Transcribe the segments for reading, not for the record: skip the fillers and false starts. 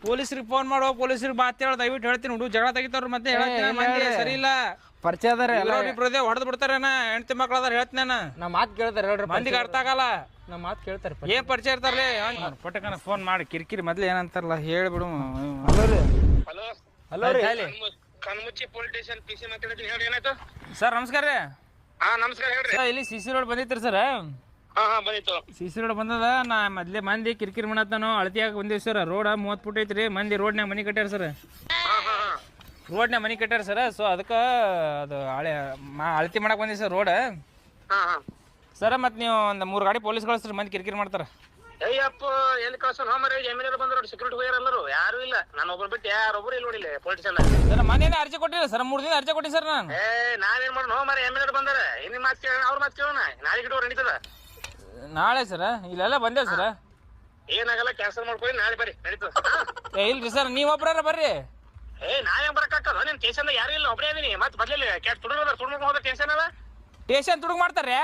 ಪೊಲೀಸರಿಗೆ ಫೋನ್ ಮಾಡೋ ಪೊಲೀಸರಿಗೆ ಮಾತು ಹೇಳ ದಯವಿಟ್ಟು ಹೇಳ್ತೀನಿ ಹುಡುಗ ಜಗಳ ತೆಗಿತಾರ ಮತ್ತೆ ಹೇಳ್ತೀನಿ ಸರಿ ಇಲ್ಲ ಪರಿಚಯ ಅದಾರೆ ಇಬ್ರದೇ ಹೊಡೆದ್ ಬಿಡ್ತಾರೇನ ಹೆಂಡತಿ ಮಕ್ಳು ಅದಾರ ಹೇಳ್ತೀನಿ ನಾ ಮಾತು ಕೇಳ್ತಾರೆ ಹೇಳ್ರಿ ಮಂದಿಗೆ ಅರ್ಥ ಆಗಲ್ಲ ನಾ ಮಾತು ಕೇಳ್ತಾರೆ ಏನ್ ಪರಿಚಯ ಇರ್ತಾರಲ್ಲ ಪಟಕನ ಫೋನ್ ಮಾಡಿ ಕಿರಿಕಿರಿ ಮೊದ್ಲು ಏನಂತಾರಲ್ಲ ಹೇಳ್ಬಿಡು ಹಲೋ ಹಲೋ ರೀ ಕಣ್ಮುಚ್ಚಿ ಪೊಲೀಸ್ ಸ್ಟೇಷನ್ ಪಿಸಿ ಮಾತಾಡ್ತೀನಿ ಹೇಳಿ ಏನಾಯ್ತು ಸರ್ ನಮಸ್ಕಾರ ರೀ ನಮಸ್ಕಾರ ಹೇಳ್ರಿ ಇಲ್ಲಿ ಸಿಸಿ ರೋಡ್ ಬಂದಿತ್ರಿ ಸರ್ ಬಂದಿತ್ತು ಸಿಸಿ ರೋಡ್ ಬಂದದ ನಾ ಮೊದ್ಲೇ ಮಂದಿ ಕಿರಿಕಿರಿ ಮಾಡತ್ತಾನು ಅಳತಿಯಾಗ ಬಂದಿವಿ ಸರ್ ರೋಡ್ 30 ಫುಟ್ ಐತ್ರಿ ಮಂದಿ ರೋಡ್ನ್ಯಾಗ ಮನಿ ಕಟ್ಟ್ಯಾರ ಸರ್ ರೋಡ್ನ್ಯಾಗ ಮನಿ ಕಟ್ಟ್ಯಾರ ಸರ್ ಸೊ ಅದಕ್ಕೆ ಅದು ಅಳತಿ ಮಾಡಕ್ ಬಂದಿವಿ ಸರ್ ರೋಡ್ ಸರ ಮತ್ತೆ ನೀವು ಒಂದು 3 ಗಾಡಿ ಪೊಲೀಸ್ ಕಳಿಸ್ರಿ ಮಂದಿ ಕಿರಿಕಿರಿ ಮಾಡ್ತಾರ ಅಯ್ಯಪ್ಪ ಎಲ್ಲಿ ಕಳ್ಸೋಣ ಹೋಮರ ಎಮ್ಎಲ್ಎ ಬಂದ್ರು ಸೆಕ್ಯೂರಿಟಿ ಹೋಗ್ಯಾರ ಎಲ್ಲರೂ ಯಾರು ಇಲ್ಲ ನಾನು ಒಬ್ಬರು ಬಿಟ್ಟು ಯಾರೊಬ್ಬರು ಇಲ್ಲ ನೋಡಿಲ್ಲ ಪೊಲಿಟಿಷನ್ ಸರ್ ಮನೇನೆ ಅರ್ಜಿ ಕೊಟ್ಟಿಲ್ಲ ಸರ್ 3 ದಿನ ಅರ್ಜಿ ಕೊಟ್ಟಿ ಸರ್ ನಾನು ನಾವೇನ್ ಮಾಡೋಣ ಹೋಮರ ಎಮ್ಎಲ್ಎ ಬಂದಾರ ಇನ್ನು ಮಾತು ಕೇಳೋಣ ಅವ್ರ ಮಾತು ಕೇಳೋಣ ನಾಳೆ ಗಿಡವ್ರು ನಡೀತದ ನಾಳೆ ಸರ್ ಇಲ್ಲೆಲ್ಲ ಬಂದೇವ್ ಸರ್ ಏನಾಗಲ್ಲ ಕ್ಯಾನ್ಸಲ್ ಮಾಡ್ಕೊಳ್ಳಿ ನಾಳೆ ಬರ್ರಿ ನಡೀತದ ಇಲ್ರಿ ಸರ್ ನೀವ್ ಒಬ್ರಾರ ಬರ್ರಿ ನಾವೇ ಬರಕ್ಕಾಗಲ್ಲ ನಿಮ್ ಟೇಷನ್ ಯಾರು ಇಲ್ಲ ಒಬ್ಬರೇ ಅದೀನಿ ಮತ್ತೆ ಮೊದ್ಲೇ ಕ್ಯಾಟ್ ತುಡುಗ ಹೋದ ಟೇಷನ್ ಅದ ಟೇಷನ್ ತುಡುಗ್ ಮಾಡ್ತಾರೆ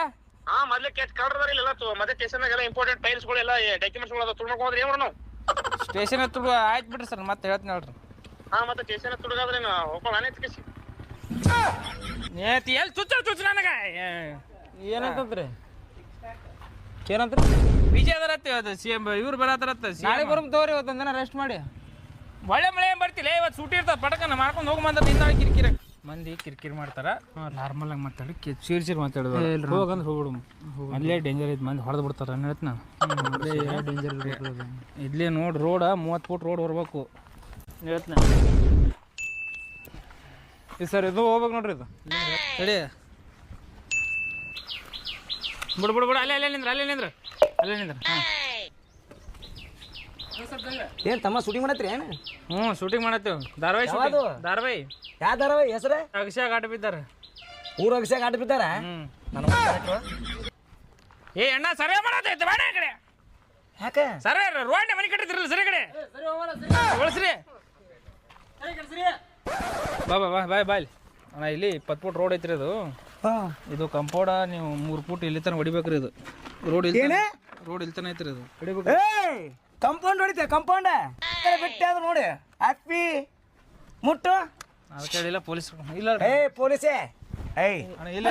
ಮೊದ್ಲೇ ಕ್ಯಾಟ್ ಕಳ್ರದಾರ ಇಲ್ಲ ಮತ್ತೆ ಟೇಷನ್ ಎಲ್ಲ ಇಂಪಾರ್ಟೆಂಟ್ ಫೈಲ್ಸ್ಗಳು ಎಲ್ಲ ಡಾಕ್ಯುಮೆಂಟ್ಸ್ಗಳು ಅದ ತುಡುಗ ಹೋದ್ರೆ ಏನ್ ಮಾಡೋಣ ಸ್ಟೇಷನ್ ತುಡುಗ ಆಯ್ತು ಬಿಡ್ರಿ ಸರ್ ಮತ್ತೆ ಹೇಳ್ತೀನಿ ಹೇಳ್ರಿ ಮತ್ತೆ ಟೇಷನ್ ತುಡುಗಾದ್ರೆ ಹೋಗೋಣ ಅನೇತ್ಕೇಸಿ ಎಲ್ಲಿ ಚುಚ್ಚ ನನಗ ಏನಂತಂದ್ರಿ ಏನಂತ ವಿಜಯ ಅದರತ್ತೆ ಅದು CM ಇವ್ರು ಬರತ್ತಾರತ್ತ ನಾಳೆ ಬರಮ್ ತಗೋರಿ ಇವತ್ತೊಂದು ದಿನ ರೆಸ್ಟ್ ಮಾಡಿ ಒಳ್ಳೆ ಮಳೆ ಏನ್ ಬರ್ತಿಲ್ಲ ಇವತ್ತು ಸೂಟಿ ಇರ್ತದೆ ಪಟಕನ ಮಾಡ್ಕೊಂಡು ಹೋಗಿ ಬಂದ್ರೆ ನಿಂದ ಕಿರಿಕಿರಿ ಮಂದಿ ಕಿರಿಕಿರಿ ಮಾಡ್ತಾರ ನಾರ್ಮಲ್ ಆಗಿ ಮಾತಾಡಿ ಚೀರ್ ಮಾತಾಡೋದು ಹೋಗಂದ್ರೆ ಹೋಗ್ಬಿಡು ಅಲ್ಲೇ ಡೇಂಜರ್ ಐತೆ ಮಂದಿ ಹೊಡೆದು ಬಿಡ್ತಾರ ಹೇಳ್ತ ನಾನು ಡೇಂಜರ್ ಇಲ್ಲೇ ನೋಡಿ ರೋಡ 30 ಫುಟ್ ರೋಡ್ ಬರ್ಬೇಕು ಹೇಳ್ತ ಇದು ಸರ್ ಇದು ಹೋಗ್ಬೇಕು ನೋಡ್ರಿ ಇದು ಸರಿ ಬಿಡು ಅಲ್ಲೇ ನಿಂದ್ರ ಹಾಂ ಏನ್ ತಮ್ಮ ಶೂಟಿಂಗ್ ಮಾಡತ್ರಿ ಏನು ಶೂಟಿಂಗ್ ಮಾಡತ್ತೇವ್ ಧಾರಾವಾಹಿ ಧಾರಾವಾಹಿ ಯಾವ ಧಾರಾವಾಹಿ ಹೆಸರೇ ಅಗಸ್ಯಾಗ ಆಟ ಬಿದ್ದಾರ ಊರ ಅಭಿಷೇಕ ಆಟ ಬಿದ್ದಾರ ಏ ಅಣ್ಣ ಸರ್ವೆ ಮಾಡತ್ತೈತೆ ಬೇಡ ಕಡೆ ಯಾಕೆ ಸರ್ವೆ ರೋಡ್ ಮನೆ ಕಟ್ಟಿದ್ರಲ್ಲ ಸರಿ ಕಡೆ ಬಳಸ್ರಿ ಬಾಯ್ ಅಣ್ಣ ಇಲ್ಲಿ 20 ಫುಟ್ ರೋಡ್ ಐತ್ರಿ ಅದು ಇದು ಕಂಪೌಂಡ ನೀವು 3 ಫುಟ್ ಇಲ್ಲಿ ತನಕ ಹೊಡಿಬೇಕ್ರಿ ಇದು ರೋಡ್ ಇಲ್ಲಿ ತನ ಐತ್ರಿ ಅದು ಕಂಪೌಂಡ್ ಹೊಡಿತೆ ಕಂಪೌಂಡ್ ಬಿಟ್ಟೆ ಅದು ನೋಡಿ ಹ್ಯಾಪಿ ಮುಟ್ಟು ಅದಕ್ಕೆ ಹೇಳಿಲ್ಲ ಪೊಲೀಸ್ ಇಲ್ಲ ಪೊಲೀಸೇ ಇಲ್ಲ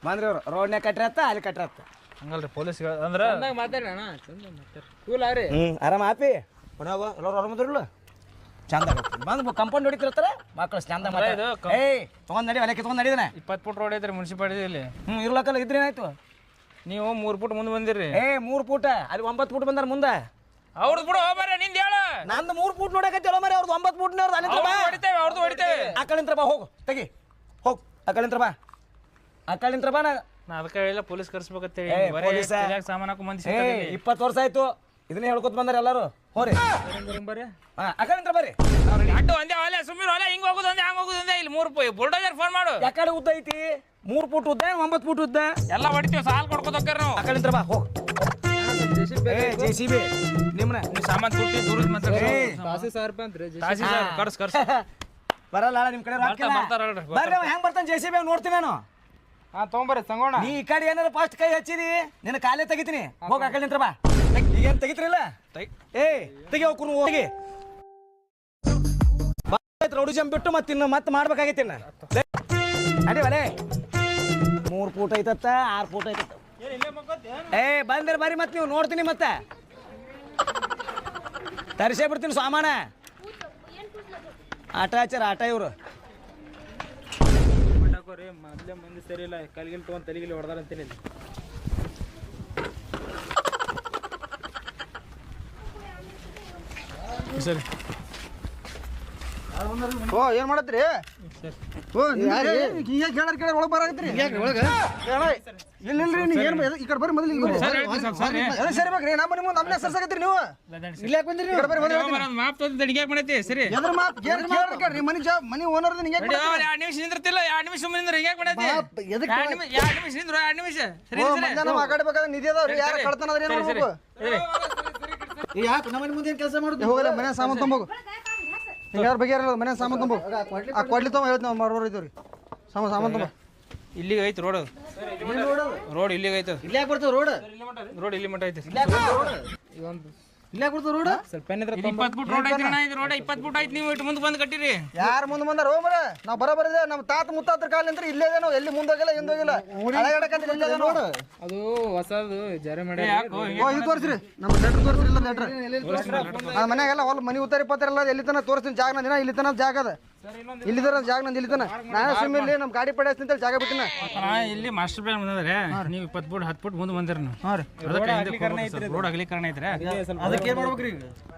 ಬಂದ್ರಿ ಅವ್ರು ರೋಡ್ನ್ಯಾಗ ಕಟ್ಟಿರತ್ತ ಅಲ್ಲಿ ಕಟ್ಟಿರತ್ತ ಹಂಗಲ್ರಿ ಪೊಲೀಸ್ ಅಂದ್ರೆ ಮಾತಾಡಿ ಅಣ್ಣ ಚಂದ ಮಾತಾಡಿ ಕೂಲ್ ಆಗ್ರಿ ಆರಾಮ ಹ್ಯಾಪಿ ಪುನಃ ಎಲ್ಲರೂ ಆರಾಮದ್ರಲ್ಲ ಚಂದ ಬಂದು ಕಂಪೌಂಡ್ ಹೊಡಿತಿರ್ತಾರೆ ಮಕ್ಕಳು ಚಂದ ತೊಗೊಂಡ್ ನಡಿ ಹೊಲಕ್ಕೆ ತೊಗೊಂಡ್ ನಡಿದಾನೆ 20 ಫುಟ್ ರೋಡ್ ಐತ್ರಿ ಮುನ್ಸಿಪಾಲಿಟಿಯಲ್ಲಿ ಇರ್ಲಕ್ಕಲ್ಲ ಇದ್ರೆ ಏನಾಯ್ತು ನೀವು 3 ಫುಟ್ ಮುಂದೆ ಬಂದಿರಿ 3 ಫುಟ್ ಅಲ್ಲಿ 9 ಫುಟ್ ಬಂದಾರ ಮುಂದೆ ಅವ್ರದ್ದು ಬಿಡು ಹೋಗ್ಬಾರ ನಿಂದ ಹೇಳ ನಂದು 3 ಫುಟ್ ನೋಡಕತ್ತಿಲ್ಲ ಮರಿ ಅವ್ರದ್ದು 9 ಫುಟ್ ಹೊಡಿತೇವೆ ಅವ್ರದ್ದು ಹೊಡಿತೇವೆ ಆ ಕಡೆಂತ್ರ ಬಾ ಹೋಗು ತೆಗಿ ಹೋಗ್ ಆ ಕಡೆಂತ್ರ ಬಾ ನಾ ಅದಕ್ಕೆ ಹೇಳಿಲ್ಲ ಪೊಲೀಸ್ ಕರ್ಸ್ಬೇಕಂತೇಳಿ ಸಾಮಾನು ಹಾಕೋ ಮಂದಿ 20 ವರ್ಷ ಆಯ್ತು ಇದನ್ನೇ ಹೇಳ್ಕೊತ ಬಂದಾರ ಎಲ್ಲರೂ ಹೋರಿ ಬರ್ರಿ ಆ ಕಡೆಂತ್ರ ಬರ್ರಿ ಅಡ್ಡು ಒಂದೇ ಹೊಲೆ ಸುಮ್ಮನೆ ಹೊಲೆ ಹಿಂಗ್ ಹೋಗುದು ಒಂದೇ ಹಂಗ್ ಹೋಗುದು ಒಂದೇ ಇಲ್ಲಿ 3 ಬುಲ್ಡೋಜರ್ ಫೋನ್ ಮಾಡು ಯಾಕಡೆ ಉದ್ದ ಐತಿ 3 ಫುಟ್ ಉದ್ದ 9 ಫುಟ್ ಉದ್ದ ಎಲ್ಲ ಹೊಡಿತೀವಿ ಸಾಲ್ ಕೊಡ್ಕೋತ ಹೋಗ್ಯಾರ ನಾವು ಆ ಕಡೆಂತ್ರ ಬಾ ಹೋಗ್ JCB ನಿಮ್ಮನ್ನ ಸಾಮಾನು ತುಟ್ಟಿ ದೂರದ ತಾಸಿ 1000 ರೂಪಾಯಿ ಅಂತ್ರಿ ಕರ್ಸ್ ಬರಲ್ಲ ನಿಮ್ ಕಡೆ ಬರ್ರಿ ಹೆಂಗ್ ಬರ್ತಾನೆ JCB ನೋಡ್ತೀನಿ ನಾನು ತೊಗೊಂಬರ್ರಿ ಸಂಗೋಣ ನೀ ಈ ಕಡೆ ಏನಾರ ಫಸ್ಟ್ ಕೈ ಹಚ್ಚಿದಿ ನಿನ್ನ ಕಾಲೇ ತೆಗಿತೀನಿ ಹೋಗ ಆ ಕಡೆ ನಿಂತ್ರ ಬಾ ಈಗೇನ್ ತೆಗಿತ್ರಿಲ್ಲ ತೆಗಿ ಹೋಗ್ರು ಹೋಗಿ ರೌಡಿ ಜಂಪ್ ಬಿಟ್ಟು ಮತ್ತೆ ಮಾಡ್ಬೇಕಾಗೈತಿ ಅಡಿ ಬಲೆ 3 ಫೂಟ್ ಐತತ್ತ 6 ಫೂಟ್ ಐತತ್ತ ಬಂದ್ರೆ ಬರ್ರಿ ಮತ್ತೆ ನೀವು ನೋಡ್ತೀನಿ ಮತ್ತೆ ತರಿಸೇ ಬಿಡ್ತೀನಿ ಸಾಮಾನ ಆಟ ಇವ್ರು ಮೊದ್ಲೇ ಮಂದಿ ಸರಿ ಇಲ್ಲ ಕಲ್ಗಿಲ್ ತಗೊಂಡ್ ತಲೆಗಿಲಿ ಹೊಡೆದಾರ ಅಂತೀನಿ ಸರಿ ಏನ್ ಮಾಡತ್ರಿ ಒಳಗ್ ಬರಾಕತ್ರಿ ಇಲ್ಲಿಲ್ರಿ ನೀ ಏನ್ ಈ ಕಡೆ ಬರ್ರಿ ಮೊದಲು ಸರಿ ಬೇಕ್ರಿ ನಮ್ಮ ಮುಂದೆ ನಮ್ಮನೆ ಸರ್ಸಾಕತ್ರಿ ನೀವು ಇಲ್ಲಿ ಯಾಕೆ ಬಂದ್ರಿ ಈ ಕಡೆ ಬರ್ರಿ ಮಾಪ್ ತಂದು ಯಾಕೆ ಮಾಡೈತಿ ಸರಿ ಎದ್ರ ಮಾಪ್ ಏನ್ ಕೇಳ್ರಿ ಮನಿ ಓನರ್ ನಿಂಗೆ 2 ನಿಮಿಷ ನಿಂದ್ರತಿಲ್ಲ 2 ನಿಮಿಷ ನಿಂದ್ರ ಹಿಂಗೆ ಮಾಡೈತಿ 2 ನಿಮಿಷ ನಿಂದ್ರು 2 ನಿಮಿಷ ಸರಿ ಮಧ್ಯಾಹ್ನ ಮಾತಾಡ್ಬೇಕಾದ್ರೆ ನಿಧಿ ಅದಾವ್ರಿ ಯಾರು ಕಳ್ತನ ಅದ್ರ ಏನ್ ಮಾಡ್ಬೇಕು ಯಾಕೆ ನಮ್ಮ ಮನೆ ಮುಂದೆ ಏನ್ ಕೆಲಸ ಮಾಡುದು ಹೋಗಲ್ಲ ಮನೆ ಸಾಮಾನು ತುಂಬೋಗು ಯಾರು ಬಗೆಯಾರಲ್ಲ ಮನೆ ಸಾಮಾನು ತುಂಬ ಆ ಕೊಡ್ಲಿ ತಮ್ಮ ಹೇಳ್ತೀನಿ ನಾವು ಮಾಡೋರು ಇದ್ದೀವ್ರಿ ಸಾಮಾನು ತುಂಬ ಇಲ್ಲಿಗೆ ಐತಿ ರೋಡ್ ಇಲ್ಲಿಗೆ ಐತೆ ಇಲ್ಲಿ ಯಾಕೆ ಬರ್ತದೆ ರೋಡ್ ಇಲ್ಲಿ ಮಟ್ಟ ಐತಿ ಒಂದು ಇಲ್ಲೇ ಕೊಡ್ತಾರ ರೋಡ್ ಸ್ವಲ್ಪ ಏನಿದ್ರೆ 20 ಫುಟ್ ರೋಡ್ ಐತಿ ಅಣ್ಣ, ಇದು ರೋಡ್ 20 ಫುಟ್ ಐತಿ. ನೀವು ಇಟ್ಟು ಮುಂದೆ ಬಂದು ಕಟ್ಟಿರಿ. ಯಾರು ಮುಂದೆ ಬಂದಾರ ಹೋಗ್ಬರ ನಾವು ಬರಬರಿದೆ ನಮ್ಮ ತಾತ ಮುತ್ತಾತರ ಕಾಲ ನಿಂತ್ರ ಇಲ್ಲೇ ಇದೆ ನಾವು ಎಲ್ಲಿ ಮುಂದೋಗಿಲ್ಲ ಹಿಂದೋಗಿಲ್ಲ ಹಳೆಗಡಕಂತ ಇಲ್ಲೇ ಇದೆ ನೋಡು ಅದು ಹೊಸದು ಜಾರಿ ಮಾಡಿ ಓ ಇದು ತೋರಿಸ್ರಿ ನಮ್ಮ ಲೆಟ್ರ್ ತೋರಿಸ್ರಿ ಇಲ್ಲ ಲೆಟ್ರ್ ಮನ್ಯಾಗೆಲ್ಲ ಹೊಲ ಮನಿ ಉತ್ತಾರಿ ಪತ್ರ ಎಲ್ಲ ಎಲ್ಲಿ ತನ ತೋರಿಸ್ತೀನಿ ಜಾಗ ನಂದಿನ ಇಲ್ಲಿ ತನ ಜಾಗ ಅದ ಇಲ್ಲಿ ತರ ಜಾಗ ನಂದು ಇಲ್ಲಿ ತನ ನಾನು ಸುಮ್ಮನೆ ಇಲ್ಲಿ ನಮ್ಮ ಗಾಡಿ ಪಡಿಸ್ತೀನಿ ಅಂತ ಜಾಗ ಬಿಟ್ಟಿನ ಇಲ್ಲಿ ಮಾಸ್ಟರ್ ಪ್ಲಾನ್ ಬಂದ್ರೆ ನೀವು 20 ಫುಟ್ 10 ಫುಟ್ ಮುಂದೆ ಬಂದಿರಿ ನೀವು. ರೋಡ್ ಅಗಲೀಕರಣ ಐತ್ರಿ. ಅದಕ್ಕೆ ಏನ್ ಮಾಡ್ಬೇಕ್ರಿ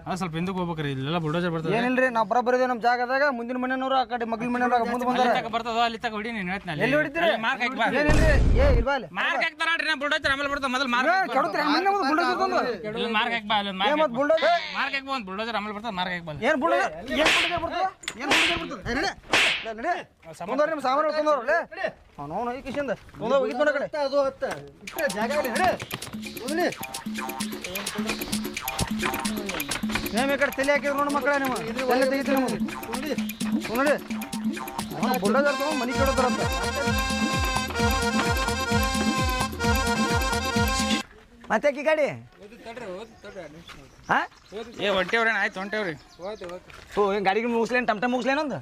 ಅದು ಸ್ವಲ್ಪ ಹಿಂದಕ್ಕೆ ಹೋಗ್ಬೇಕ್ರಿ. ಇಲ್ಲೆಲ್ಲ ಬುಲ್ಡೋಜರ್ ಬರ್ತದೆ. ಏನಿಲ್ರಿ ನಾವು ಬರಬರಿದೆ ನಮ್ಮ ಜಾಗದಾಗ ಮುಂದಿನ ಮನೆಯವರು ಆ ಕಡೆ ಮಗ್ಲ ಮನೆಯವ್ರು ಮುಂದೆ ಬಂದಾರ ಬರ್ತದ ಅಲ್ಲಿ ತಕ ಹೊಡಿ. ನೀನು ಹೇಳ್ತೀನಿ ಎಲ್ಲಿ ಹೊಡಿತೀರಿ ಮಾರ್ಕ್ ಹಾಕಿ ಬಾ. ಏನಿಲ್ರಿ ಏ ಇಲ್ವಾ ಅಲ್ಲಿ ಮಾರ್ಕ್ ಹಾಕ್ತಾರ ನೋಡ್ರಿ. ನಾ ಬುಲ್ಡೋಜರ್ ಆಮೇಲೆ ಬರ್ತದೆ. ಮೊದಲು ಮಾರ್ಕ್ ಕೆಡುತ್ರಿ ಮನೆ ಮುಂದೆ ಬುಲ್ಡೋಜರ್ ತಂದು ಇಲ್ಲಿ ಮಾರ್ಕ್ ಹಾಕಿ ಬಾ. ಅಲ್ಲಿ ಮತ್ತೆ ಬುಲ್ಡೋಜರ್ ಮಾರ್ಕ್ ಹಾಕಿ ಬಾ. ಒಂದು ಬುಲ್ಡೋಜರ್ ಆಮೇಲೆ ಬರ್ತದೆ. ಮಾರ್ಕ್ ಹಾಕಿ ಬಾ. ಏನ್ ಬುಲ್ಡೋಜರ್ ಬರ್ತದ ಏನ್ ಬುಲ್ಡೋಜರ್ ಬರ್ತದ ನಡೆ ಮುಂದೋರಿ ನಿಮ್ಮ ಸಾಮಾನು ತಂದವ್ರಲ್ಲೇ ಅವನು ಈ ಕಿಶಿಂದ ಮುಂದೆ ಹೋಗಿದ್ ನೋಡ ಕಡೆ ಅದು ಹತ್ತ ಇಟ್ಟರೆ ಜಾಗ ಅಲ್ಲಿ ನಡೆ ಮುಂದೆ ನೇಮ್ ಈ ಕಡೆ ತಲೆ ಹಾಕಿದ್ರು ನೋಡು ಮಕ್ಕಳೇ ನೀವು ತಲೆ ತೆಗಿತೀರಿ ನೀವು ನೋಡಿ ಅವನು ಬುಲ್ಡೋಜರ್ ತಗೊಂಡು ಮನೆ ಕೇಳೋದ್ರಂತ ಮತ್ತೆ ಈ ಗಾಡಿ ಹಾ ಏ ಹೊಂಟೇವ್ರಿ ಆಯ್ತು ಹೊಂಟೇವ್ರಿ. ಓ ಏನು ಗಾಡಿಗೆ ಮುಗಿಸ್ಲೇನು ಟಮ್ ಟಮ್ ಮುಗಿಸ್ಲೇನೊಂದು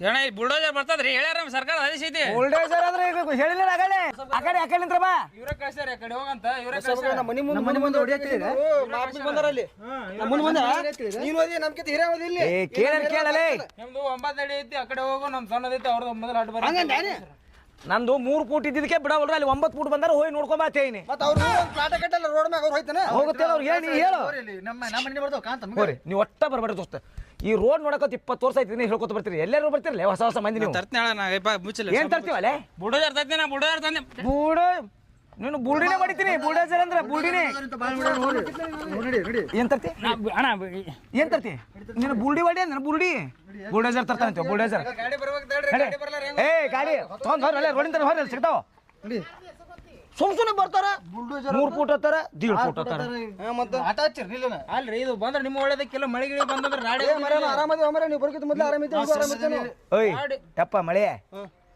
ಏನ ಈ ಬುಲ್ಡೋಜರ್ ಬರ್ತದ್ರಿ. ಹೇಳ್ಯಾರ ಸರ್ಕಾರ ಆದೇಶ ಐತಿ. ಬುಲ್ಡೋಜರ್ ಅಂದ್ರೆ ಈಗ ಹೇಳಿಲ್ಲ ಆ ಕಡೆ ನಿಂತ್ರ ಬಾ ಇವ್ರ ಕಳ್ಸ್ಯಾರ ಆ ಕಡೆ ಹೋಗಂತ ಇವ್ರ ಮನೆ ಮುಂದೆ ಹೊಡಿಯತ್ತೀರಿ ಮುಂದೆ ಬಂದ ನೀನು ಓದಿ ನಮ್ಕಿಂತ ಹಿರಿಯ ಓದಿ ಇಲ್ಲಿ ಕೇಳಲೇ ನಿಮ್ದು 9 ಅಡಿ ಐತಿ ಆ ಕಡೆ ಹೋಗು. ನಮ್ ಸಣ್ಣದೈತಿ ಅವ್ರದ್ದು ಮೊದಲು ಅಡ್ಡ ಬರ. ನಂದು 3 ಫೂಟ್ ಇದ್ದಿದ್ದಕ್ಕೆ ಬಿಡವಲ್ರ ಅಲ್ಲಿ 9 ಫೂಟ್ ಬಂದಾರ ಹೋಗಿ ನೋಡ್ಕೊಂಡ್ ಬಾತೇನಿ ಮತ್ತೆ ಅವ್ರು ಪ್ಲಾಟ ಕಟ್ಟಲ್ಲ ರೋಡ್ ಮ್ಯಾಗ ಅವ್ರು ಹೋಯ್ತಾನೆ ಹೋಗುತ್ತೆ ಅವ್ರು ಹೇಳಿ ಹೇಳು ಹೋರಿ ನೀವು ಒಟ್ಟ ಬರ್ಬೇಡ್ರಿ ದೋಸ್ತ. ಈ ರೋಡ್ ನೋಡಕೋತ 20 ವರ್ಷ ಐತಿ ನೀವು ಹೇಳ್ಕೊತ ಬರ್ತೀರಿ. ಎಲ್ಲರೂ ಬರ್ತಿರಲ್ಲ ಹೊಸ ಹೊಸ ಮಂದಿ ನೀವು ತರ್ತೀನಿ ಹೇಳ. ನಾ ಮುಚ್ಚಲಿ. ಏನ್ ತರ್ತೀವಲ್ಲೇ ಬುಲ್ಡೋಜರ್ ತರ್ತೀನಿ. ನಾ ಬುಲ್ಡೋಜರ್ ತಂದೆ. ನೀನು ಬುಲ್ಡಿನೇ ಹೊಡಿತೀನಿ. ಬುಲ್ಡೋಜರ್ ಅಂದ್ರೆ ಬುಲ್ಡಿನೇ ಏನ್ ತರ್ತಿ ಅಣ್ಣ ಏನ್ ತರ್ತಿ ನೀನು ಬುಲ್ಡಿ ಹೊಡಿ ಅಂದ್ರೆ ಬುಲ್ಡೋಜರ್ ತರ್ತಾನಂತೀವ ಬುಲ್ಡೋಜರ್ ಗಾಡಿ ಬರ್ಬೇಕು ತಡ್ರಿ. ಗಾಡಿ ಬರ್ಲಾರ ಹೆಂಗ್ ಏ ಗಾಡಿ ತೊಗೊಂಡ್ ಹೊರಲ್ಲ ರೋಡಿನ ಹೊರಲ್ಲ ಸಿಗ್ತಾವ ಸುಮ್ನೆ ಬರ್ತಾರ 3 ಫೂಟ್ ಹತ್ತಾರ 1.5 ಫೂಟ್ ಹತ್ತಾರ ಮತ್ತೆ ಆಟ ಹಚ್ಚಿರಿ ಇಲ್ಲ ಅಲ್ರಿ ಇದು ಬಂದ್ರೆ ನಿಮ್ಮ ಒಳ್ಳೇದಕ್ಕೆಲ್ಲ ಮಳೆ ಗಿಳಿ ಬಂದ್ರೆ ರಾಡಿ ಆರಾಮದಿ ಒಮ್ಮೆ ನೀವು ಬರ್ಕಿತ್ತು ಮೊದಲು ಆರಾಮಿತ್ತು ಓಯ್ ಯಪ್ಪ ಮಳೆ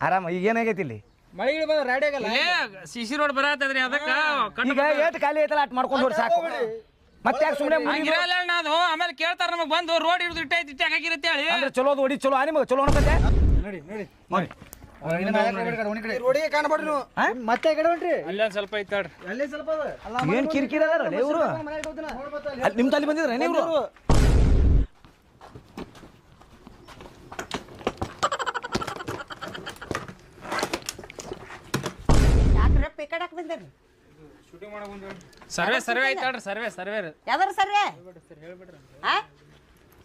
ಆರಾಮ ಈಗ ಏನಾಗೈತಿ ಇಲ್ಲಿ ಮಳೆ ಗಿಳಿ ಬಂದ್ರೆ ರಾಡಿ ಆಗಲ್ಲ. ಸಿಸಿ ರೋಡ್ ಬರತ್ತದ್ರಿ. ಅದಕ್ಕ ಈಗ ಏಟ್ ಖಾಲಿ ಐತಲ್ಲ ಅಟ್ ಮಾಡ್ಕೊಂಡು ಹೋಗಿ ಸಾಕು ಮತ್ತೆ ಯಾಕೆ ಸುಮ್ಮನೆ ಹಂಗಿರಲ್ಲ ಅಣ್ಣ ಅದು. ಆಮೇಲೆ ಕೇಳ್ತಾರ ನಮಗ್ ಬಂದು ರೋಡ್ ಹಿಡಿದು ಇಟ್ಟೈತಿ ಇಟ್ಟಾಗ ಹಾಕಿರತ್ತೆ ಹೇಳಿ. ಅಂದ್ರೆ ಚಲೋದು ಹೊಡಿ ಚಲೋ ನಿಮಗೆ ಚಲೋ ಅನ್ಕತ್ತೆ ರೋಡಿಗೆ ಕಾಣಬೇಡ್ರಿ ನೀವು ಮತ್ತೆ ಕಡೆ ಹೊಂಟ್ರಿ ಅಲ್ಲೊಂದ್ ಸ್ವಲ್ಪ ಐತಾಡ್ರಿ. ಅಲ್ಲೇ ಸ್ವಲ್ಪ ಏನ್ ಕಿರಿಕಿರಿ ಅದಾರ ಇವರು ನಿಮ್ ತಲೆ ಬಂದಿದ್ರ ನೀವು ಸರ್ವೆ ಸರ್ವೆ ಐತಾಡ್ರಿ. ಸರ್ವೆ ಸರ್ವೆ ಯಾವ್ದಾರ ಸರ್ವೆ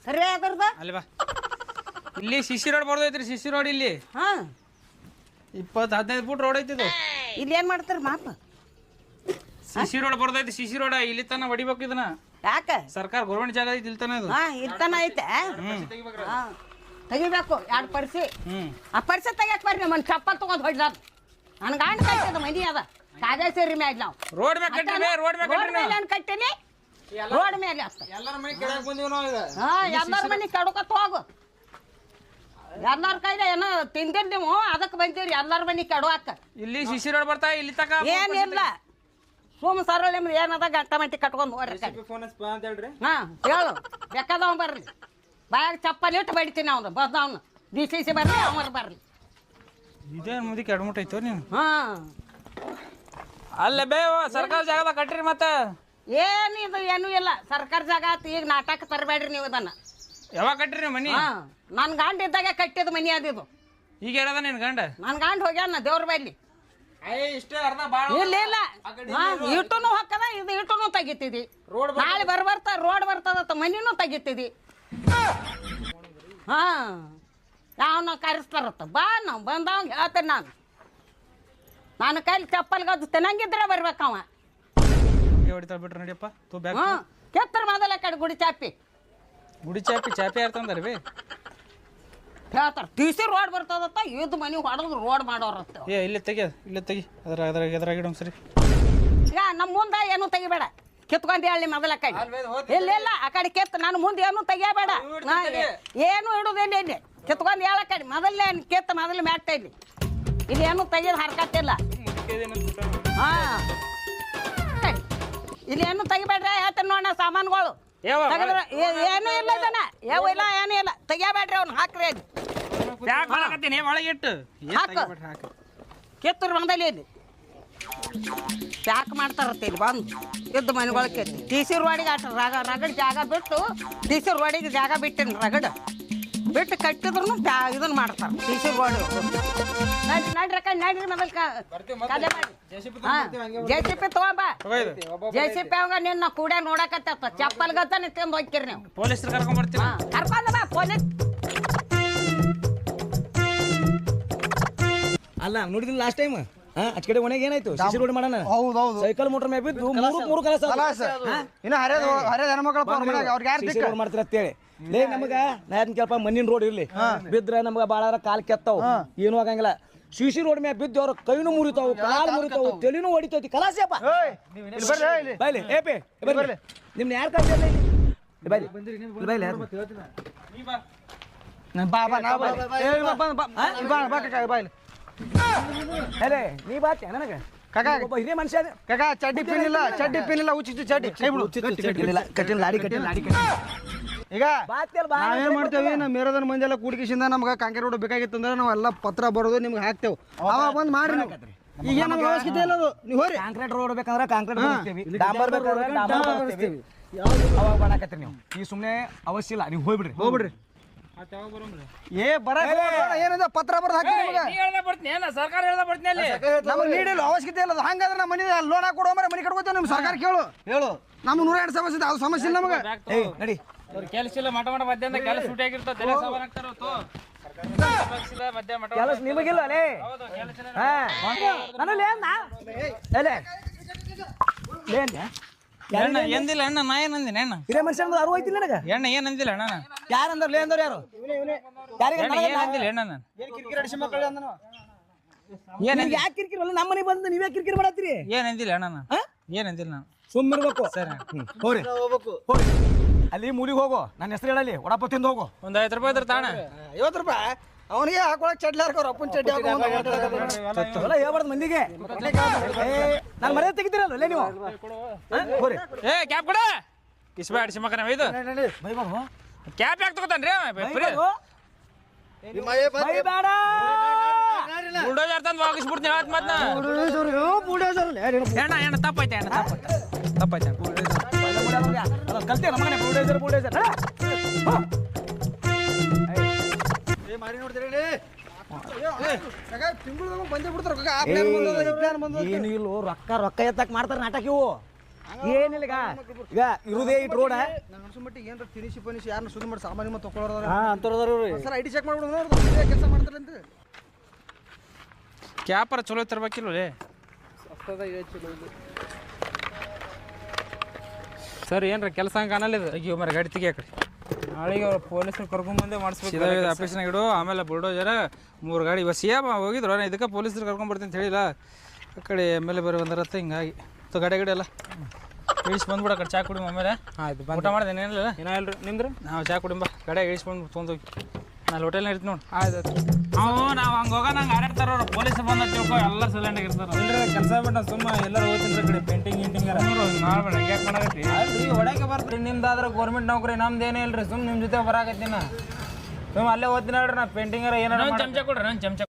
ಸರ್ವೆ ಯಾವ್ದಾರ್ದ ಅಲ್ವಾ ಇಲ್ಲಿ ಸಿಸಿ ರೋಡ್ ಬರ್ದೈತ್ರಿ. ಸಿಸಿ ರೋಡ್ ಇಲ್ಲಿ ಹಾ 20-15 ಫುಟ್ ರೋಡ್ ಐತಿ ಇದು. ಇಲ್ಲಿ ಏನ್ ಮಾಡ್ತಾರ ಮಾಪ ಸಿಸಿ ರೋಡ್ ಬರ್ದೈತಿ. ಸಿಸಿ ರೋಡ್ ಇಲ್ಲಿ ತನ ಹೊಡಿಬೇಕು ಇದನ್ನ. ಯಾಕ ಸರ್ಕಾರ ಗೌರ್ಮೆಂಟ್ ಜಾಗ ಐತಿ ಇಲ್ಲಿ ತನ ಇದು. ಹಾ ಇರ್ತಾನ ಐತೆ ಹಾ ತೆಗಿಬೇಕು 2 ಪರಿಸಿ ಆ ಪರಿಸಿ ತೆಗಿಯಕ್ ಬರ್ರಿ ನಮ್ಮನ್ ಚಪ್ಪಲ್ ತಗೊಂಡ್ ಹೊಡ್ದಾರ ನನ್ ಗಾಂಡ್ ಕಟ್ಟದ ಮನಿ ಅದ ಕಾಜಾ ಸೇರಿ ಮ್ಯಾಗ ನಾವು ರೋಡ್ ಮ್ಯಾಗ ಕಟ್ಟಿ ರೋಡ್ ಮ್ಯಾಗ ರೋಡ್ ಮೇಲೆ ಏನ್ ಕಟ್ಟಿನಿ ರೋಡ್ ಮೇಲೆ ಅಷ್ಟ ಎಲ್ಲರ ಮನೆ ಕೆಳಗೆ ಬಂದೀವಿ ನಾವು ಈಗ. ಹಾ ಎಲ್ಲಾರ ಮನಿ ಕಡ್ಕೊತ ಹೋಗು. ಎಲ್ಲಾರ ಕೈಲ ಏನೋ ತಿಂದಿರ್ ನೀವು ಅದಕ್ಕೆ ಬಂದಿರಿ ಎಲ್ಲಾರ ಮನಿ ಕೆಡುವಾಕ. ಇಲ್ಲಿ ಸಿಸಿ ರೋಡ್ ಬರ್ತಾ ಇಲ್ಲಿ ತಕ ಏನಿಲ್ಲ ಸುಮ್ ಸರಳ ನಿಮ್ದು ಏನದ ಗಂಟ ಮಟ್ಟಿ ಕಟ್ಕೊಂಡು ಹೋಗ್ರಿ ಫೋನ್ ಅಂತ ಹೇಳ್ರಿ. ಹಾ ಹೇಳು ಬೇಕಾದವ್ ಬರ್ರಿ ಬಾಯಾಗ ಚಪ್ಪಲಿ ಇಟ್ಟು ಬಡಿತೀನಿ ಅವ್ನು ಬದ್ದವ್ನು DCC ಬರ್ರಿ ಅವ್ರು ಬರ್ರಿ. ಇದೇನು ಮುದಿಕ್ಕೆ ಅಡ್ಮಿಟ್ ಐತೋ ನೀನು. ಹಾ ಅಲ್ಲೇ ಬೇವ ಸರ್ಕಾರ ಜಾಗದಾಗ ಕಟ್ರಿ ಮತ್ತೆ. ಏನಿದು ಏನೂ ಇಲ್ಲ ಸರ್ಕಾರ ಜಾಗ ಆತು. ಈಗ ನಾಟಕ ತರಬೇಡ್ರಿ ನೀವು ಇದನ್ನ. ಯಾವಾಗ ಕಟ್ರಿ ನೀವು ಮನಿ? ಹಾ ನನ್ನ ಗಂಡ ಇದ್ದಾಗ ಕಟ್ಟಿದ ಮನಿ ಅದಿದು. ಈಗ ಹೇಳದ ನಿನ್ ಗಂಡ? ನನ್ನ ಗಂಡ ಹೋಗ್ಯಾನ ದೇವ್ರ ಬಲ್ಲಿ. ಇಷ್ಟೇ ಅರ್ಧ ಬಾಳ ಇಲ್ಲ ಇಲ್ಲ ಇಟ್ಟುನು ಹಾಕದ ಇದು ಇಟ್ಟುನು ತೆಗಿತಿದಿ. ನಾಳೆ ಬರ್ತಾ ರೋಡ್ ಬರ್ತದತ್ತ ಮನಿನೂ ತೆಗಿತಿದಿ. ಹಾ ಯಾವನ ಕರೆಸ್ತಾರತ್ತ ಬಾ ನಾವು ಬಂದವಂಗ ಹೇಳ್ತೇನೆ ನಾನು. ನನ್ನ ಕೈಲಿ ಚಪ್ಪಲ್ಗದು ತಿನ್ನಂಗಿದ್ರೆ ಬರ್ಬೇಕವ. ಹೊಡಿತಾಳ ಬಿಟ್ರೆ ನಡಿಯಪ್ಪ ತೋ ಬ್ಯಾಗ್. ಹಾ ಕೆತ್ತರ ಮೊದಲ ಕಡೆ ಗುಡಿ ಚಾಪಿ ಗುಡಿ ಚಾಪಿ ಚಾಪಿ ಯಾರ್ತಂದಾರ ಬಿ ಹೇಳ್ತಾರ ಟಿಸಿ ರೋಡ್ ಬರ್ತದತ್ತ ಇದ್ ಮನಿ ಹೊಡೆದು ರೋಡ್ ಮಾಡೋರತ್ತ. ಏ ಇಲ್ಲಿ ತೆಗಿ ಇಲ್ಲಿ ತೆಗಿ ಅದ್ರಾಗ ಇಡೋಣ ಸರಿ. ಈಗ ನಮ್ಮ ಮುಂದೆ ಏನು ತೆಗಿಬೇಡ ಕಿತ್ಕೊಂಡ್ ಹೇಳಿ ಮೊದಲ ಕಡೆ. ಇಲ್ಲ ಇಲ್ಲ ಆ ಕಡೆ ಕೆತ್ತ ನಾನು ಮುಂದೆ ಏನು ತೆಗಿಯಬೇಡ. ಏನು ಇಡುದಿಲ್ಲ ಇಲ್ಲಿ ಕಿತ್ಕೊಂಡ್ ಹೇಳ ಕಡೆ ಮೊದಲೇ ಕೆತ್ತ ಮೊದಲು ಮ್ಯಾಟ ಇಲ್ಲಿ ಇಲ್ಲಿ ಏನು ತೆಗಿಯೋದು ಹರ್ಕತ್ತಿಲ್ಲ. ಹಾ ಇಲ್ಲಿ ಏನು ತೆಗಿಬೇಡ್ರಿ ಹೇಳ್ತೇನೆ ನೋಡ ಸಾಮಾನುಗಳು ತೆಗೆದ್ರ ಏನೂ ಇಲ್ಲ ಇದನ್ನ ಯಾವ ಇಲ್ಲ ಏನೂ ಇಲ್ಲ ತೆಗಿಯಬೇಡ್ರಿ ಅವ್ನು ಹಾಕ್ರಿ ಅಲ್ಲಿ ಯಾಕೆ ಮಾಡಕತ್ತೀನಿ ಒಳಗಿಟ್ಟು ಹಾಕು ಕಿತ್ತರು ಬಂದಲ್ಲಿ ಇಲ್ಲಿ ಪ್ಯಾಕ್ ಮಾಡ್ತಾರತ್ತೆ ಇಲ್ಲಿ ಬಂದು ಇದ್ದು ಮನೆಗೊಳಕ್ಕೆ ಟಿ ಸಿ ರೋಡಿಗೆ ಆಟ ರಗಡ್ ಜಾಗ ಬಿಟ್ಟು ಟಿ ಸಿ ರೋಡಿಗೆ ಜಾಗ ಬಿಟ್ಟಿನಿ ರಗಡ್ ಬಿಟ್ಟು ಕಟ್ಟಿದ್ರು ಇದನ್ನ ಮಾಡ್ತಾರೆ ಟಿ ಸಿ ರೋಡ್ ನಡ್ರಿ ಮೊದಲು ಕಲೆ ಮಾಡಿ ಜೆ.ಸಿ.ಪಿ ತಗೊಂಬ ಜೆ.ಸಿ.ಪಿ ಅವಾಗ ನಿನ್ನ ಕೂಡ ನೋಡಕತ್ತ ಚಪ್ಪಲ್ ಗತ್ತ ನಿಂತ್ಕೊಂಡು ಹೋಗ್ತೀರಿ ನೀವು ಪೊಲೀಸರು ಕರ್ಕೊಂಡ್ ಬರ್ತೀವಿ ಕರ್ಕೊಂಡ ಬಾ ಪೊಲೀಸ್ ಅಲ್ಲ ನೋಡಿದಿಲ್ಲ ಲಾಸ್ಟ್ ಟೈಮ್ ಅಚ್ ಕಡೆ ಒಣಗಿ ಏನಾಯ್ತು ಸಿಸಿ ರೋಡ್ ಮಾಡೋಣ ಹೌದೌದು ಸೈಕಲ್ ಮೋಟರ್ ಮ್ಯಾಪ್ ಬಿದ್ದು ಮೂರು ಕಲಸ ಇನ್ನು ಹರಿಯದ ಹೆಣ್ಮಕ್ಳು ಅವ್ರಿಗೆ ಯಾರು ಸಿಸಿ ರೋಡ್ ಮಾಡ್ತೀರ ಅಂತೇಳಿ ಲೇ ನಮಗ ನಾ ಅದನ್ನ ಕೇಳಪ್ಪ ಮಣ್ಣಿನ ರೋಡ್ ಇರ್ಲಿ ಬಿದ್ರ ನಮಗ ಬಾಳ ಕಾಲ್ ಕೆತ್ತಾವ್ ಏನು ಆಗಂಗಿಲ್ಲ ಸಿಸಿ ರೋಡ್ ಮ್ಯಾಪ್ ಬಿದ್ದು ಅವ್ರ ಕೈನು ಮುರಿತಾವು ಕಾಲು ಮುರಿತಾವು ತಲೆನೂ ಹೊಡಿತೈತಿ ಕಲಾಸಪ್ಪ ಬೈಲಿ ಏಪಿ ಬರ್ಲಿ ನಿಮ್ನ ಯಾರು ಕಳ್ಸಿಲ್ಲ ಬೈಲಿ ಬೈಲಿ ಬಾಯ್ಲಿ ಅರೇ ನೀ ಬಾತ್ಯ ನನಗ ಕಾಕಾ ಒಬ್ಬ ಹಿರಿಯ ಮನುಷ್ಯ ಕಾಕಾ ಚಡ್ಡಿ ಪಿನ್ ಇಲ್ಲ ಉಚ್ಚಿ ಚಡ್ಡಿ ಕೈ ಬಿಡು ಕಟ್ಟಿನ ಲಾಡಿ ಈಗ ಬಾತ್ಯಲ್ ಬಾ ನಾವೇನ್ ಮಾಡ್ತೇವಿ ನಮ್ಮ ಮೇರದನ ಮಂದಿ ಎಲ್ಲ ಕೂಡಿಕಿಸಿಂದ ನಮ್ಗೆ ಕಾಂಕ್ರೀಟ್ ರೋಡ್ ಬೇಕಾಗಿತ್ತು ಅಂದ್ರೆ ನಾವೆಲ್ಲ ಪತ್ರ ಬರೋದು ನಿಮ್ಗೆ ಹಾಕ್ತೇವೆ ಅವಾಗ ಬಂದ್ ಮಾಡ್ರಿ ನೀವು ಈಗ ನಮ್ಗೆ ಅವಶ್ಯಕತೆ ಇಲ್ಲ ಅದು ನೀವು ಹೋರಿ ಕಾಂಕ್ರೀಟ್ ರೋಡ್ ಬೇಕಂದ್ರೆ ಕಾಂಕ್ರೀಟ್ ಬರ್ತೀವಿ ಡಾಂಬರ್ ಬೇಕಾದ್ರೆ ಡಾಂಬರ್ ಬರ್ತೀವಿ ಅವಾಗ ಮಾಡಾಕತ್ತೀರಿ ನೀವು ಈ ಸುಮ್ಮನೆ ಅವಶ್ಯ ಇಲ್ಲ ನೀವು ಹೋಗ್ಬಿಡ್ರಿ ಏ ಬರ ಏನಂದ ಪತ್ರ ಬರ್ದು ಹಾಕಿ ನಿಮ್ಗೆ ಹೇಳ್ದ ಬರ್ತೀನಿ ಏನ ಸರ್ಕಾರ ಹೇಳ್ದ ಬರ್ತೀನಿ ಅಲ್ಲಿ ನಮಗೆ ನೀಡಿಲ್ಲ ಅವಶ್ಯಕತೆ ಇಲ್ಲ ಅದು ಹಂಗಾದ್ರೆ ನಮ್ಮ ಮನೆ ಲೋನ್ ಹಾಕೊಡೋ ಮರೆ ಮನೆ ಕಟ್ಕೋತೇವೆ ನಿಮ್ಮ ಸರ್ಕಾರ ಹೇಳು ನಮ್ಗೆ 102 ಸಮಸ್ಯೆ ಇದೆ ಅದು ಸಮಸ್ಯೆ ಇಲ್ಲ ನಮಗೆ ಏಯ್ ನಡಿ ಅವ್ರ ಕೆಲಸ ಇಲ್ಲ ಮಠ ಮಧ್ಯಾಹ್ನ ಕೆಲಸ ಸೂಟಿ ಆಗಿರ್ತಾವ ತಲೆ ಸಾಮಾನ್ ಹಾಕ್ತಾರ ಮಧ್ಯಾಹ್ನ ಮಠ ಕೆಲಸ ನಿಮಗಿಲ್ಲ ಅಲೇ ನಾನು ಎಣ್ಣ ಎಂದಿಲ್ಲ ಅಣ್ಣ ನಾ ಏನ್ ಅಂದಿನ ಎಣ್ಣ ಹಿರಿಯ ಮನುಷ್ಯ ಅರು ಹೋಯ್ತಿಲ್ಲ ನನಗ ಎಣ್ಣ ಏನ್ ಅಂದಿಲ್ಲ ಅಣ್ಣ ಯಾರು ಅಂದ್ರ ಲೇ ಅಂದವ್ರು ಯಾರು ಯಾರಿಗೆ ಎಣ್ಣ ಏನ್ ಅಂದಿಲ್ಲ ಎಣ್ಣ ನಾನು ಏನ್ ಯಾಕೆ ಕಿರಿಕಿರಿ ಅಲ್ಲ ನಮ್ಮ ಮನೆ ಬಂದು ನೀವೇ ಕಿರಿಕಿರಿ ಮಾಡತ್ತೀರಿ ಏನ್ ಅಂದಿಲ್ಲ ಅಣ್ಣ ನಾನು ಏನ್ ಅಂದಿಲ್ಲ ನಾನು ಸುಮ್ಮಿರ್ಬೇಕು ಸರಿ ಹೋಗ್ರಿ ಅಲ್ಲಿ ಮೂಲಿಗೆ ಹೋಗು ನನ್ನ ಹೆಸರು ಹೇಳಲಿ ವಡಾಪ ತಿಂದು ಹೋಗು ಒಂದ್ 50 ರೂಪಾಯಿ ಇದ್ರ ತಾಣ 50 ರೂಪಾಯಿ ಅವನಿಗೆ ಹಾಕೊಳಕ್ ಚಡ್ಲಿ ಹಾಕೋರು ಅಪ್ಪನ ಚಡ್ಡಿ ಅವೆಲ್ಲ ಹೇಳ್ಬಾರ್ದು ಮಂದಿಗೆ ನಾನು ಮರ್ಯಾದೆ ತೆಗಿತೀರಲ್ಲ ಅಲ್ಲೇ ನೀವು ಹೋರಿ ಏ ಕ್ಯಾಪ್ ಕೊಡ ಇಸ್ಬೇಡ ಸಿಮಕನ ಇದು ಬೈಬಾರ್ದು ಕ್ಯಾಪ್ ಯಾಕೆ ತಗೋತಾನ್ರಿ ಬೈಬೇಡ ಬುಲ್ಡೋಜರ್ ತಂದು ಹೋಗಿಸ್ಬಿಡ್ತೀನಿ ಹೇಳತ್ ಮತ್ನ ಎಣ್ಣ ತಪ್ಪಾಯ್ತು ಎಣ್ಣ ತಪ್ಪಾಯ್ತು ಕಲ್ತೆ ನಮ್ಮನೆ ಬುಲ್ಡೇಜರ್ ಮಾರಿ ನೋಡ್ತೀರಿ ತಿಂಗಳು ಬಂದೇ ಬಿಡ್ತಾರ ಏನು ಇಲ್ಲೋ ರೊಕ್ಕ ಎತ್ತಕ್ ಮಾಡ್ತಾರ ನಾಟಕ ಇವು ಏನಿಲ್ಲ ಈಗ ಇರುದೇ ಇಟ್ ರೋಡ ನಂಗೆ ಮಟ್ಟಿಗೆ ಏನಾರ ತಿನಿಸಿ ಪನಿಸಿ ಯಾರನ್ನ ಸುದ್ದಿ ಮಾಡಿ ಸಾಮಾನ್ಯ ಮತ್ತೆ ತಗೊಳ್ಳೋದಾರ ಅಂತವ್ರದಾರು ಸರ್ ಐಡಿ ಚೆಕ್ ಮಾಡ್ಬಿಡೋದು ಕೆಲಸ ಮಾಡ್ತಾರೆ ಅಂತ ಕ್ಯಾಪರ ಚಲೋ ತರ್ಬೇಕಿಲ್ಲ ಸರ್ ಏನ್ರ ಕೆಲಸ ಹಂಗೆ ಕಾಣಲ್ಲ ಇದು ಅಯ್ಯೋ ಮರ ಗಾಡಿ ತೆಗಿಯಾಕ್ರಿ ನಾಳೆಗೆ ಅವ್ರು ಪೊಲೀಸರು ಕರ್ಕೊಂಬಂದೇ ಮಾಡಿಸ್ಬೇಕು ಆಫೀಸ್ನಾಗ ಇಡು ಆಮೇಲೆ ಬುಲ್ಡೋಜರ 3 ಗಾಡಿ ಬಸ್ ಹೋಗಿದ್ರು ನಾನು ಇದಕ್ಕೆ ಪೊಲೀಸರು ಕರ್ಕೊಂಬರ್ತೀನಿ ಅಂತ ಹೇಳಿಲ್ಲ ಆ ಕಡೆ ಎಮ್.ಎಲ್.ಎ ಬರೋ ಬಂದಿರತ್ತೆ ಹಿಂಗಾಗಿ ಗಾಡಿ ಎಲ್ಲ ಇಳಿಸಿ ಬಂದ್ಬಿಡ ಕಡೆ ಚಾ ಕುಡಿ ಆಮೇಲೆ ಆಯ್ತು ಊಟ ಮಾಡಿದೆ ಏನಿಲ್ಲ ಏನಿಲ್ಲ ನಿಂದ್ರೆ ನಾವು ಚಾ ಕುಡಿಂಬ ಗಾಡಿಯಾಗ ಇಳಿಸ್ಬಂದು ತೊಗೊಂಡೋಗಿ ನಾನು ಹೋಟೆಲ್ನಾಗ ಇರ್ತೀನಿ ನೋಡಿ ಆಯ್ತು ನಾವು ಹಂಗೆ ಹೋಗ ನಂಗೆ ಆಡಾಡ್ತಾರ ಅವ್ರು ಪೊಲೀಸ್ ಬಂದ ತಿಳ್ಕೊ ಎಲ್ಲ ಸೈಲೆಂಟಾಗಿ ಇರ್ತಾರೆ ಕೆಲಸ ಬಿಟ್ಟು ಸುಮ್ಮ ಎಲ್ಲರೂ ಹೋಗ್ತೀನಿ ಕಡೆ ಪೇಂಟಿಂಗ್ ಮಾಡ್ಬೇಡ ಯಾಕೆ ಮಾಡಾಕತ್ತಿ ಅಲ್ರಿ ಹೊಡಕ್ಕೆ ಬರ್ತೀರಿ ನಿಮ್ದಾದ್ರೆ ಗೌರ್ಮೆಂಟ್ ನೌಕರಿ ನಮ್ದೇನೇ ಇಲ್ರಿ ಸುಮ್ಮನೆ ನಿಮ್ಮ ಜೊತೆ ಬರಾಕತ್ತೀನಿ ಸುಮ್ಮ ಅಲ್ಲೇ ಓದ್ತೀನಿ ಹೇಳ್ರಿ ನಾ ಪೇಂಟಿಂಗರ ಏನಾರ ಚಮಚ ಕೊಡ್ರಿ ನಾನು ಚಮಚ